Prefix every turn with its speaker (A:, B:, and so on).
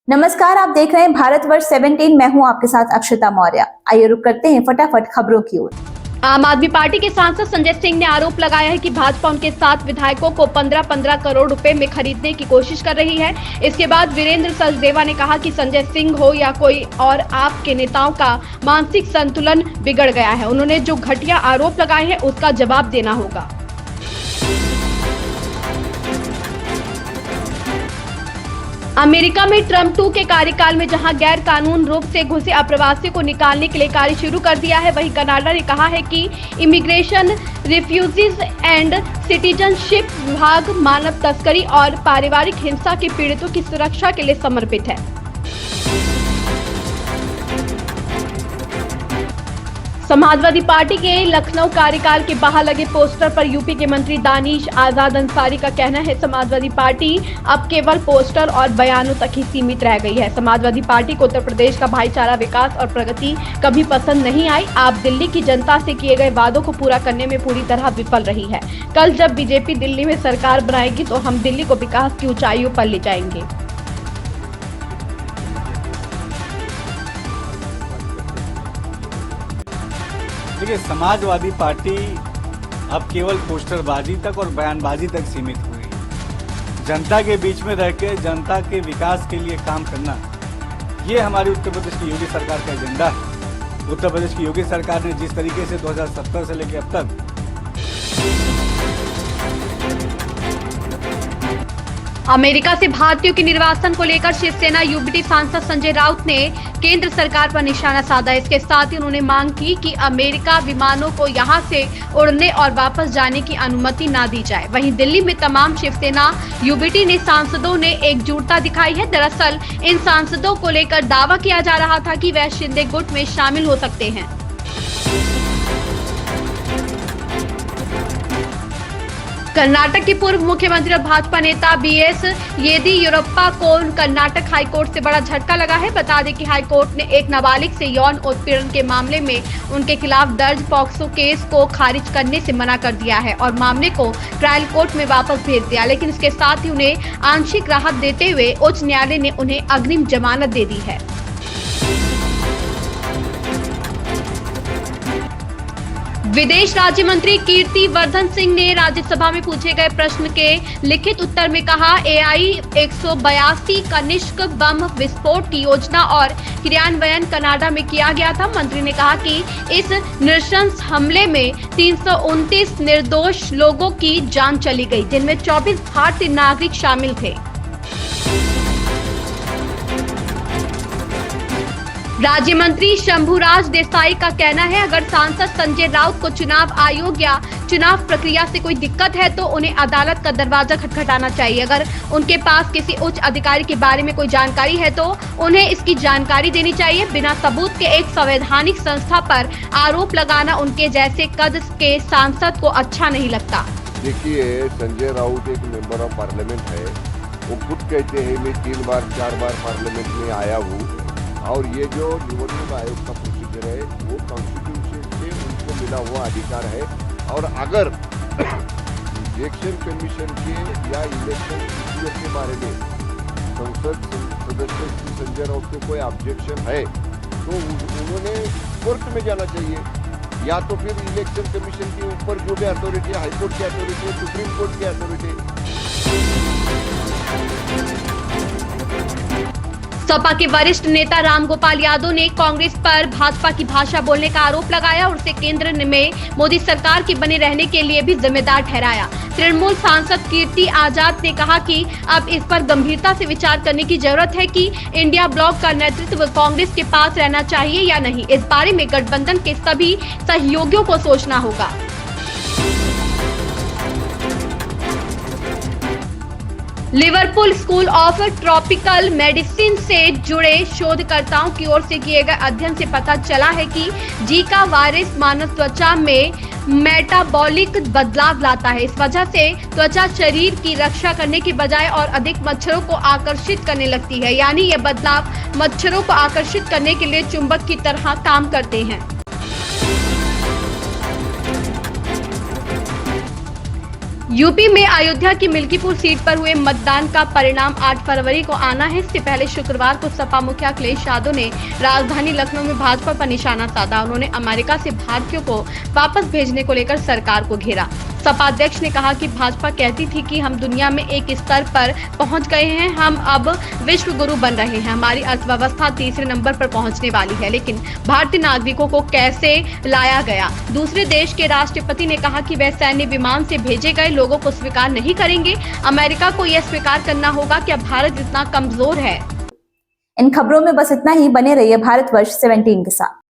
A: नमस्कार, आप देख रहे हैं भारतवर्ष 17। मैं हूं आपके साथ अक्षता मौर्य। आइए रुक करते हैं फटाफट खबरों की ओर।
B: आम आदमी पार्टी के सांसद संजय सिंह ने आरोप लगाया है कि भाजपा उनके 7 विधायकों को 15-15 करोड़ रुपए में खरीदने की कोशिश कर रही है। इसके बाद वीरेंद्र सचदेवा ने कहा कि संजय सिंह हो या कोई और आप के नेताओं का मानसिक संतुलन बिगड़ गया है। उन्होंने जो घटिया आरोप लगाए हैं उसका जवाब देना होगा। अमेरिका में ट्रंप 2 के कार्यकाल में जहां गैर कानून रूप से घुसे अप्रवासियों को निकालने के लिए कार्य शुरू कर दिया है, वहीं कनाडा ने कहा है कि इमिग्रेशन, रिफ्यूजीज एंड सिटीजनशिप विभाग मानव तस्करी और पारिवारिक हिंसा के पीड़ितों की सुरक्षा के लिए समर्पित है। समाजवादी पार्टी के लखनऊ कार्यकाल के बाहर लगे पोस्टर पर यूपी के मंत्री दानिश आजाद अंसारी का कहना है, समाजवादी पार्टी अब केवल पोस्टर और बयानों तक ही सीमित रह गई है। समाजवादी पार्टी को उत्तर प्रदेश का भाईचारा, विकास और प्रगति कभी पसंद नहीं आई। आप दिल्ली की जनता से किए गए वादों को पूरा करने में पूरी तरह विफल रही है। कल जब बीजेपी दिल्ली में सरकार बनाएगी तो हम दिल्ली को विकास की ऊंचाइयों पर ले जाएंगे।
C: देखिए, समाजवादी पार्टी अब केवल पोस्टरबाजी तक और बयानबाजी तक सीमित हुई है। जनता के बीच में रह के जनता के विकास के लिए काम करना, ये हमारी उत्तर प्रदेश की योगी सरकार का एजेंडा है। उत्तर प्रदेश की योगी सरकार ने जिस तरीके से 2017 से लेकर अब तक
B: अमेरिका से भारतीयों के निर्वासन को लेकर शिवसेना यूबीटी सांसद संजय राउत ने केंद्र सरकार पर निशाना साधा। इसके साथ ही उन्होंने मांग की कि अमेरिका विमानों को यहां से उड़ने और वापस जाने की अनुमति ना दी जाए। वहीं दिल्ली में तमाम शिवसेना यूबीटी ने सांसदों ने एकजुटता दिखाई है। दरअसल इन सांसदों को लेकर दावा किया जा रहा था कि वह शिंदे गुट में शामिल हो सकते हैं। कर्नाटक के पूर्व मुख्यमंत्री और भाजपा नेता बीएस येदियुरप्पा को कर्नाटक हाईकोर्ट से बड़ा झटका लगा है। बता दें कि हाईकोर्ट ने एक नाबालिग से यौन उत्पीड़न के मामले में उनके खिलाफ दर्ज पॉक्सो केस को खारिज करने से मना कर दिया है और मामले को ट्रायल कोर्ट में वापस भेज दिया। लेकिन इसके साथ ही उन्हें आंशिक राहत देते हुए उच्च न्यायालय ने उन्हें अग्रिम जमानत दे दी है। विदेश राज्य मंत्री कीर्ति वर्धन सिंह ने राज्यसभा में पूछे गए प्रश्न के लिखित उत्तर में कहा, AI-182 कनिष्क बम विस्फोट की योजना और क्रियान्वयन कनाडा में किया गया था। मंत्री ने कहा कि इस नृशंस हमले में 329 निर्दोष लोगों की जान चली गई, जिनमें 24 भारतीय नागरिक शामिल थे। राज्य मंत्री शंभुराज देसाई का कहना है, अगर सांसद संजय राउत को चुनाव आयोग या चुनाव प्रक्रिया से कोई दिक्कत है तो उन्हें अदालत का दरवाजा खटखटाना चाहिए। अगर उनके पास किसी उच्च अधिकारी के बारे में कोई जानकारी है तो उन्हें इसकी जानकारी देनी चाहिए। बिना सबूत के एक संवैधानिक संस्था पर आरोप लगाना उनके जैसे कद के सांसद को अच्छा नहीं लगता।
D: देखिए, संजय राउत एक मेंबर ऑफ पार्लियामेंट है। वो खुद कहते हैं मैं 3 बार 4 बार पार्लियामेंट में आया हूँ और ये जो निवडणूक आयोग का प्रोसीजर है वो कॉन्स्टिट्यूशन से उनको मिला हुआ अधिकार है। और अगर इलेक्शन कमीशन के या इलेक्शन प्रोसीजर के बारे में संसद सदस्य संजय राउत को कोई ऑब्जेक्शन है तो उन्होंने कोर्ट में जाना चाहिए, या तो फिर इलेक्शन कमीशन के ऊपर जो भी अथॉरिटी है, हाईकोर्ट की अथॉरिटी है, सुप्रीम कोर्ट की अथॉरिटी है।
B: सपा के वरिष्ठ नेता रामगोपाल यादव ने कांग्रेस पर भाजपा की भाषा बोलने का आरोप लगाया और उसे केंद्र में मोदी सरकार के बने रहने के लिए भी जिम्मेदार ठहराया। तृणमूल सांसद कीर्ति आजाद ने कहा कि अब इस पर गंभीरता से विचार करने की जरूरत है कि इंडिया ब्लॉक का नेतृत्व कांग्रेस के पास रहना चाहिए या नहीं। इस बारे में गठबंधन के सभी सहयोगियों को सोचना होगा। Liverpool school of tropical medicine से जुड़े शोधकर्ताओं की ओर से किए गए अध्ययन से पता चला है कि जीका वायरस मानव त्वचा में मेटाबॉलिक बदलाव लाता है। इस वजह से त्वचा शरीर की रक्षा करने के बजाय और अधिक मच्छरों को आकर्षित करने लगती है, यानी ये बदलाव मच्छरों को आकर्षित करने के लिए चुंबक की तरह काम करते हैं। यूपी में अयोध्या की मिल्कीपुर सीट पर हुए मतदान का परिणाम 8 फरवरी को आना है। इससे पहले शुक्रवार को सपा मुखिया अखिलेश यादव ने राजधानी लखनऊ में भाजपा पर निशाना साधा। उन्होंने अमेरिका से भारतीयों को वापस भेजने को लेकर सरकार को घेरा। सपा अध्यक्ष ने कहा कि भाजपा कहती थी कि हम दुनिया में एक स्तर पर पहुंच गए हैं, हम अब विश्व गुरु बन रहे हैं, हमारी अर्थव्यवस्था तीसरे नंबर पर पहुंचने वाली है। लेकिन भारतीय नागरिकों को कैसे लाया गया? दूसरे देश के राष्ट्रपति ने कहा कि वह सैन्य विमान से भेजे गए लोगों को स्वीकार नहीं करेंगे। अमेरिका को यह स्वीकार करना होगा कि अब भारत इतना कमजोर है।
A: इन खबरों में बस इतना ही। बने रहिए भारतवर्ष 17 के साथ।